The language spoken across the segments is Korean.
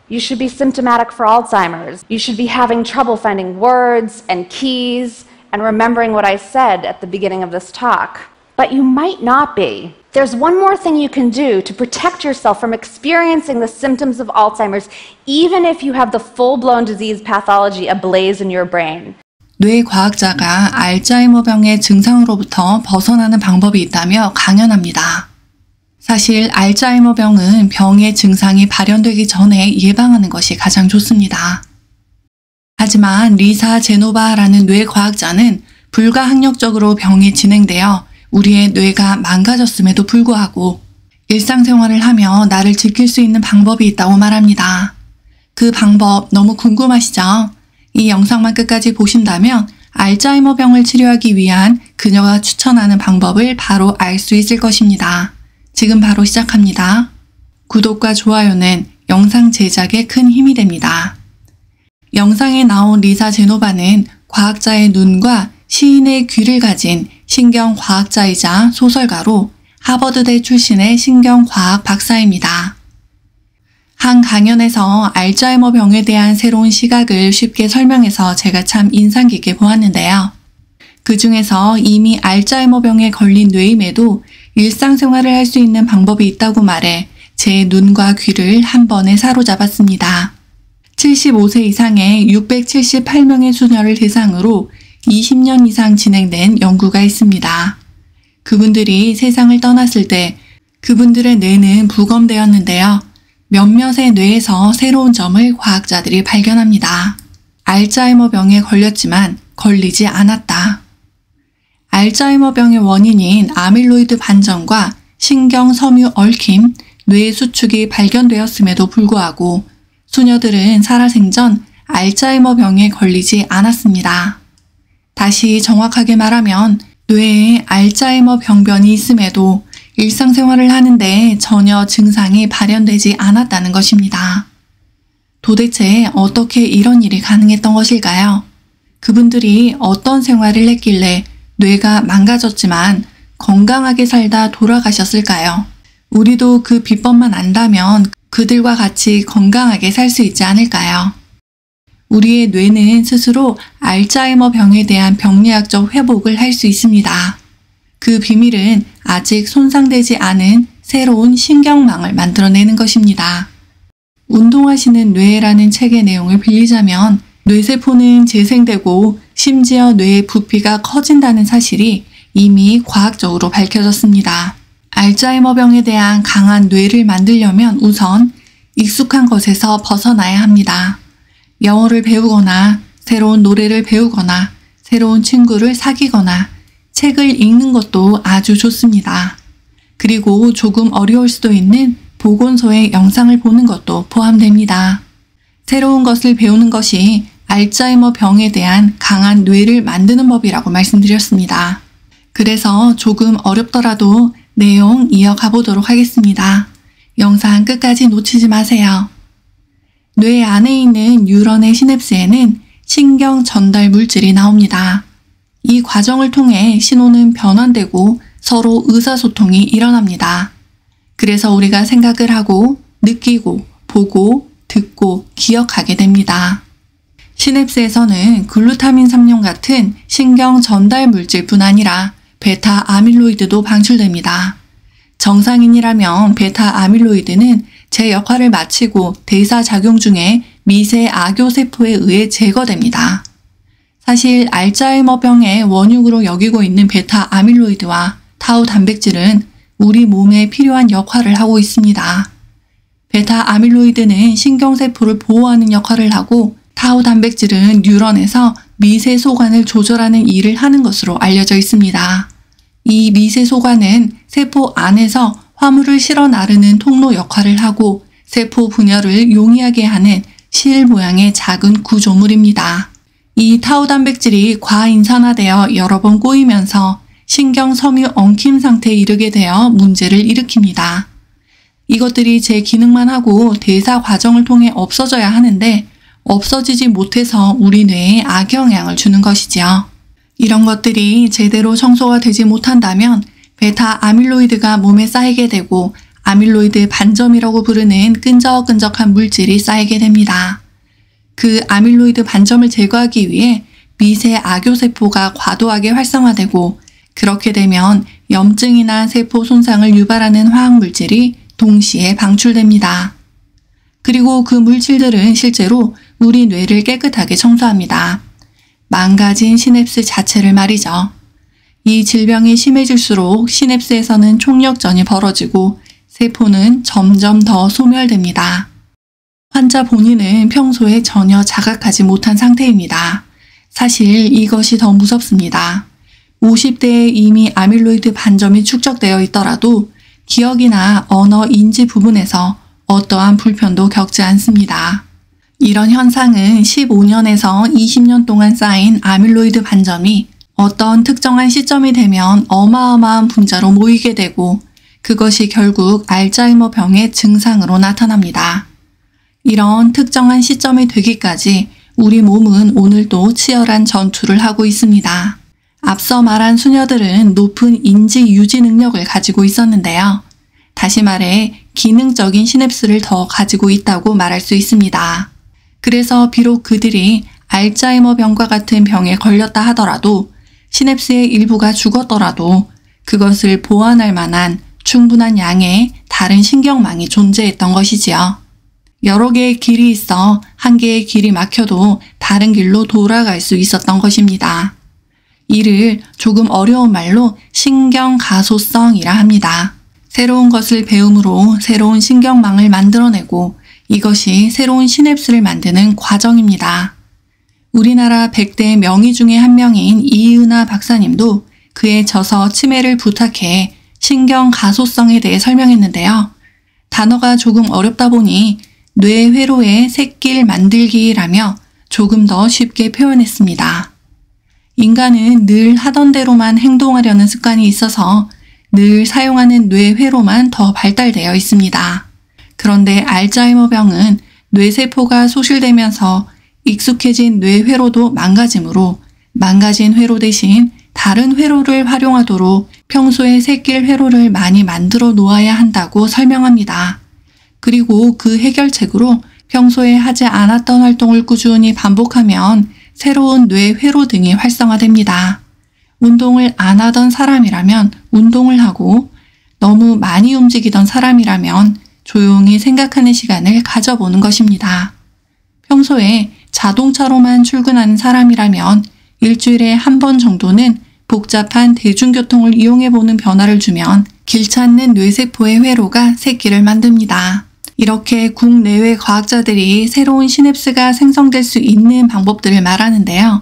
You should be symptomatic for Alzheimer's. You should be having trouble finding words and keys and remembering what I said at the beginning of this talk. But you might not be. There's one more thing you can do to protect yourself from experiencing the symptoms of Alzheimer's, even if you have the full-blown disease pathology ablaze in your brain. 뇌과학자가 알츠하이머병의 증상으로부터 벗어나는 방법이 있다며 강연합니다. 사실 알츠하이머병은 병의 증상이 발현되기 전에 예방하는 것이 가장 좋습니다. 하지만 리사 제노바라는 뇌과학자는 불가항력적으로 병이 진행되어 우리의 뇌가 망가졌음에도 불구하고 일상생활을 하며 나를 지킬 수 있는 방법이 있다고 말합니다. 그 방법 너무 궁금하시죠? 이 영상만 끝까지 보신다면 알츠하이머병을 치료하기 위한 그녀가 추천하는 방법을 바로 알 수 있을 것입니다. 지금 바로 시작합니다. 구독과 좋아요는 영상 제작에 큰 힘이 됩니다. 영상에 나온 리사 제노바는 과학자의 눈과 시인의 귀를 가진 신경과학자이자 소설가로 하버드대 출신의 신경과학 박사입니다. 한 강연에서 알츠하이머병에 대한 새로운 시각을 쉽게 설명해서 제가 참 인상 깊게 보았는데요. 그 중에서 이미 알츠하이머병에 걸린 뇌임에도 일상생활을 할 수 있는 방법이 있다고 말해 제 눈과 귀를 한 번에 사로잡았습니다. 75세 이상의 678명의 수녀를 대상으로 20년 이상 진행된 연구가 있습니다. 그분들이 세상을 떠났을 때 그분들의 뇌는 부검되었는데요. 몇몇의 뇌에서 새로운 점을 과학자들이 발견합니다. 알츠하이머병에 걸렸지만 걸리지 않았다. 알츠하이머병의 원인인 아밀로이드 반전과 신경 섬유 얽힘, 뇌 수축이 발견되었음에도 불구하고 수녀들은 살아생전 알츠하이머병에 걸리지 않았습니다. 다시 정확하게 말하면 뇌에 알츠하이머 병변이 있음에도 일상생활을 하는데 전혀 증상이 발현되지 않았다는 것입니다. 도대체 어떻게 이런 일이 가능했던 것일까요? 그분들이 어떤 생활을 했길래 뇌가 망가졌지만 건강하게 살다 돌아가셨을까요? 우리도 그 비법만 안다면 그들과 같이 건강하게 살 수 있지 않을까요? 우리의 뇌는 스스로 알츠하이머 병에 대한 병리학적 회복을 할 수 있습니다. 그 비밀은 아직 손상되지 않은 새로운 신경망을 만들어내는 것입니다. 운동하시는 뇌라는 책의 내용을 빌리자면 뇌세포는 재생되고 심지어 뇌의 부피가 커진다는 사실이 이미 과학적으로 밝혀졌습니다. 알츠하이머병에 대한 강한 뇌를 만들려면 우선 익숙한 것에서 벗어나야 합니다. 영어를 배우거나 새로운 노래를 배우거나 새로운 친구를 사귀거나 책을 읽는 것도 아주 좋습니다. 그리고 조금 어려울 수도 있는 보건소의 영상을 보는 것도 포함됩니다. 새로운 것을 배우는 것이 알츠하이머 병에 대한 강한 뇌를 만드는 법이라고 말씀드렸습니다. 그래서 조금 어렵더라도 내용 이어가 보도록 하겠습니다. 영상 끝까지 놓치지 마세요. 뇌 안에 있는 뉴런의 시냅스에는 신경 전달 물질이 나옵니다. 이 과정을 통해 신호는 변환되고 서로 의사소통이 일어납니다. 그래서 우리가 생각을 하고 느끼고 보고 듣고 기억하게 됩니다. 시냅스에서는 글루타민 3용 같은 신경 전달 물질뿐 아니라 베타 아밀로이드도 방출됩니다. 정상인이라면 베타 아밀로이드는 제 역할을 마치고 대사작용 중에 미세 악교세포에 의해 제거됩니다. 사실 알츠하이머병의 원흉으로 여기고 있는 베타 아밀로이드와 타우 단백질은 우리 몸에 필요한 역할을 하고 있습니다. 베타 아밀로이드는 신경세포를 보호하는 역할을 하고 타우 단백질은 뉴런에서 미세 소관을 조절하는 일을 하는 것으로 알려져 있습니다. 이 미세 소관은 세포 안에서 화물을 실어 나르는 통로 역할을 하고 세포 분열을 용이하게 하는 실 모양의 작은 구조물입니다. 이 타우 단백질이 과인산화되어 여러 번 꼬이면서 신경 섬유 엉킴 상태에 이르게 되어 문제를 일으킵니다. 이것들이 제 기능만 하고 대사 과정을 통해 없어져야 하는데 없어지지 못해서 우리 뇌에 악영향을 주는 것이지요. 이런 것들이 제대로 청소가 되지 못한다면 베타 아밀로이드가 몸에 쌓이게 되고 아밀로이드 반점이라고 부르는 끈적끈적한 물질이 쌓이게 됩니다. 그 아밀로이드 반점을 제거하기 위해 미세 악교세포가 과도하게 활성화되고 그렇게 되면 염증이나 세포 손상을 유발하는 화학물질이 동시에 방출됩니다. 그리고 그 물질들은 실제로 우리 뇌를 깨끗하게 청소합니다. 망가진 시냅스 자체를 말이죠. 이 질병이 심해질수록 시냅스에서는 총력전이 벌어지고 세포는 점점 더 소멸됩니다. 환자 본인은 평소에 전혀 자각하지 못한 상태입니다. 사실 이것이 더 무섭습니다. 50대에 이미 아밀로이드 반점이 축적되어 있더라도 기억이나 언어 인지 부분에서 어떠한 불편도 겪지 않습니다. 이런 현상은 15년에서 20년 동안 쌓인 아밀로이드 반점이 어떤 특정한 시점이 되면 어마어마한 분자로 모이게 되고 그것이 결국 알츠하이머 병의 증상으로 나타납니다. 이런 특정한 시점이 되기까지 우리 몸은 오늘도 치열한 전투를 하고 있습니다. 앞서 말한 수녀들은 높은 인지 유지 능력을 가지고 있었는데요. 다시 말해 기능적인 시냅스를 더 가지고 있다고 말할 수 있습니다. 그래서 비록 그들이 알츠하이머 병과 같은 병에 걸렸다 하더라도 시냅스의 일부가 죽었더라도 그것을 보완할 만한 충분한 양의 다른 신경망이 존재했던 것이지요. 여러 개의 길이 있어 한 개의 길이 막혀도 다른 길로 돌아갈 수 있었던 것입니다. 이를 조금 어려운 말로 신경가소성이라 합니다. 새로운 것을 배움으로 새로운 신경망을 만들어내고 이것이 새로운 시냅스를 만드는 과정입니다. 우리나라 100대 명의 중에 한 명인 이은하 박사님도 그의 저서 치매를 부탁해 신경가소성에 대해 설명했는데요. 단어가 조금 어렵다 보니 뇌회로의 새길 만들기라며 조금 더 쉽게 표현했습니다. 인간은 늘 하던 대로만 행동하려는 습관이 있어서 늘 사용하는 뇌회로만 더 발달되어 있습니다. 그런데 알츠하이머 병은 뇌세포가 소실되면서 익숙해진 뇌회로도 망가지므로 망가진 회로 대신 다른 회로를 활용하도록 평소에 새길 회로를 많이 만들어 놓아야 한다고 설명합니다. 그리고 그 해결책으로 평소에 하지 않았던 활동을 꾸준히 반복하면 새로운 뇌회로 등이 활성화됩니다. 운동을 안 하던 사람이라면 운동을 하고 너무 많이 움직이던 사람이라면 조용히 생각하는 시간을 가져보는 것입니다. 평소에 자동차로만 출근하는 사람이라면 일주일에 한 번 정도는 복잡한 대중교통을 이용해보는 변화를 주면 길 찾는 뇌세포의 회로가 새끼를 만듭니다. 이렇게 국내외 과학자들이 새로운 시냅스가 생성될 수 있는 방법들을 말하는데요.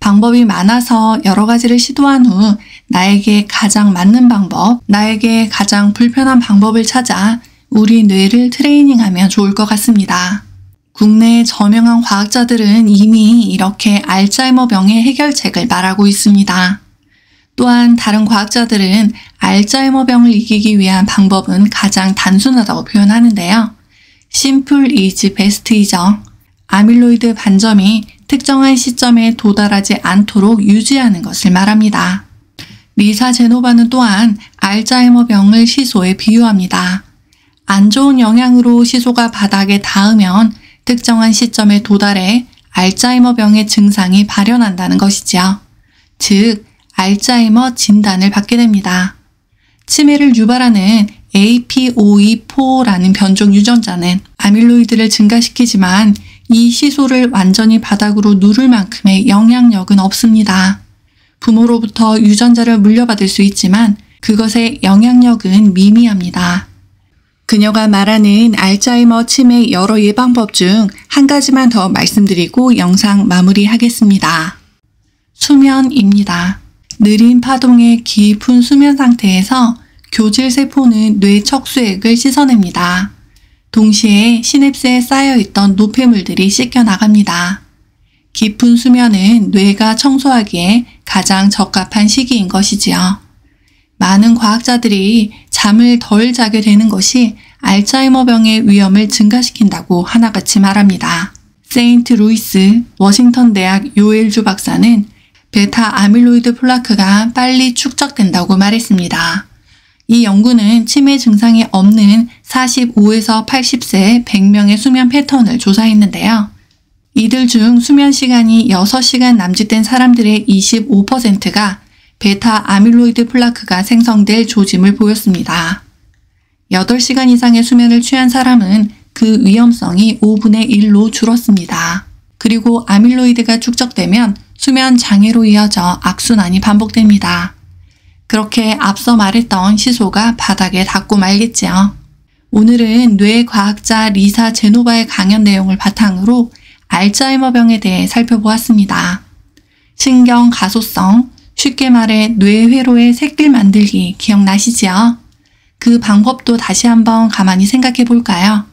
방법이 많아서 여러 가지를 시도한 후 나에게 가장 맞는 방법, 나에게 가장 불편한 방법을 찾아 우리 뇌를 트레이닝하면 좋을 것 같습니다. 국내의 저명한 과학자들은 이미 이렇게 알츠하이머 병의 해결책을 말하고 있습니다. 또한 다른 과학자들은 알츠하이머 병을 이기기 위한 방법은 가장 단순하다고 표현하는데요. Simple is best이죠. 아밀로이드 반점이 특정한 시점에 도달하지 않도록 유지하는 것을 말합니다. 리사 제노바는 또한 알츠하이머 병을 시소에 비유합니다. 안 좋은 영향으로 시소가 바닥에 닿으면 특정한 시점에 도달해 알츠하이머 병의 증상이 발현한다는 것이지요. 즉, 알츠하이머 진단을 받게 됩니다. 치매를 유발하는 APOE4라는 변종 유전자는 아밀로이드를 증가시키지만 이 시소를 완전히 바닥으로 누를 만큼의 영향력은 없습니다. 부모로부터 유전자를 물려받을 수 있지만 그것의 영향력은 미미합니다. 그녀가 말하는 알츠하이머 치매 여러 예방법 중 한 가지만 더 말씀드리고 영상 마무리하겠습니다. 수면입니다. 느린 파동의 깊은 수면 상태에서 교질세포는 뇌 척수액을 씻어냅니다. 동시에 시냅스에 쌓여있던 노폐물들이 씻겨나갑니다. 깊은 수면은 뇌가 청소하기에 가장 적합한 시기인 것이지요. 많은 과학자들이 잠을 덜 자게 되는 것이 알츠하이머 병의 위험을 증가시킨다고 하나같이 말합니다. 세인트 루이스 워싱턴 대학 요엘주 박사는 베타 아밀로이드 플라크가 빨리 축적된다고 말했습니다. 이 연구는 치매 증상이 없는 45에서 80세 100명의 수면 패턴을 조사했는데요. 이들 중 수면 시간이 6시간 남짓된 사람들의 25%가 베타 아밀로이드 플라크가 생성될 조짐을 보였습니다. 8시간 이상의 수면을 취한 사람은 그 위험성이 5분의 1로 줄었습니다. 그리고 아밀로이드가 축적되면 수면 장애로 이어져 악순환이 반복됩니다. 그렇게 앞서 말했던 시소가 바닥에 닿고 말겠지요. 오늘은 뇌과학자 리사 제노바의 강연 내용을 바탕으로 알츠하이머병에 대해 살펴보았습니다. 신경 가소성, 쉽게 말해 뇌회로의 색들 만들기 기억나시지요? 그 방법도 다시 한번 가만히 생각해 볼까요?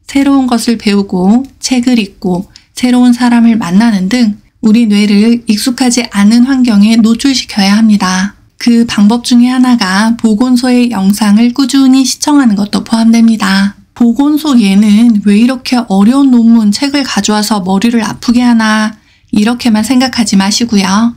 새로운 것을 배우고 책을 읽고 새로운 사람을 만나는 등 우리 뇌를 익숙하지 않은 환경에 노출시켜야 합니다. 그 방법 중에 하나가 보건소의 영상을 꾸준히 시청하는 것도 포함됩니다. 보건소 얘는 왜 이렇게 어려운 논문 책을 가져와서 머리를 아프게 하나 이렇게만 생각하지 마시고요.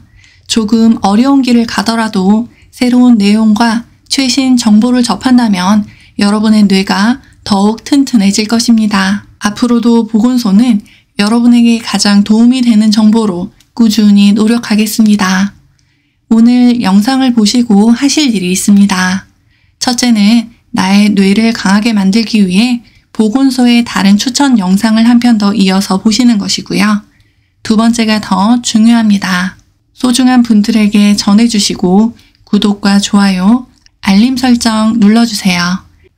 조금 어려운 길을 가더라도 새로운 내용과 최신 정보를 접한다면 여러분의 뇌가 더욱 튼튼해질 것입니다. 앞으로도 보건소는 여러분에게 가장 도움이 되는 정보로 꾸준히 노력하겠습니다. 오늘 영상을 보시고 하실 일이 있습니다. 첫째는 나의 뇌를 강하게 만들기 위해 보건소의 다른 추천 영상을 한 편 더 이어서 보시는 것이고요. 두 번째가 더 중요합니다. 소중한 분들에게 전해주시고 구독과 좋아요, 알림 설정 눌러주세요.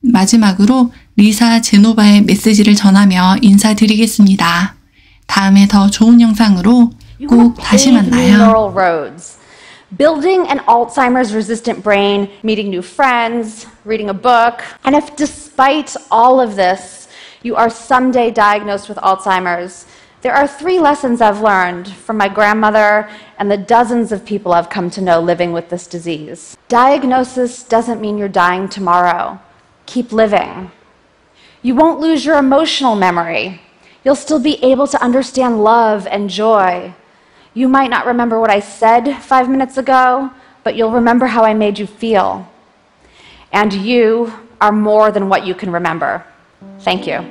마지막으로 리사 제노바의 메시지를 전하며 인사드리겠습니다. 다음에 더 좋은 영상으로 꼭 다시 만나요. Building an Alzheimer's resistant brain, meeting new friends, reading a book. And if despite all of this, you are someday diagnosed with Alzheimer's, there are 3 lessons I've learned from my grandmother and the dozens of people I've come to know living with this disease. Diagnosis doesn't mean you're dying tomorrow. Keep living. You won't lose your emotional memory. You'll still be able to understand love and joy. You might not remember what I said 5 minutes ago, but you'll remember how I made you feel. And you are more than what you can remember. Thank you.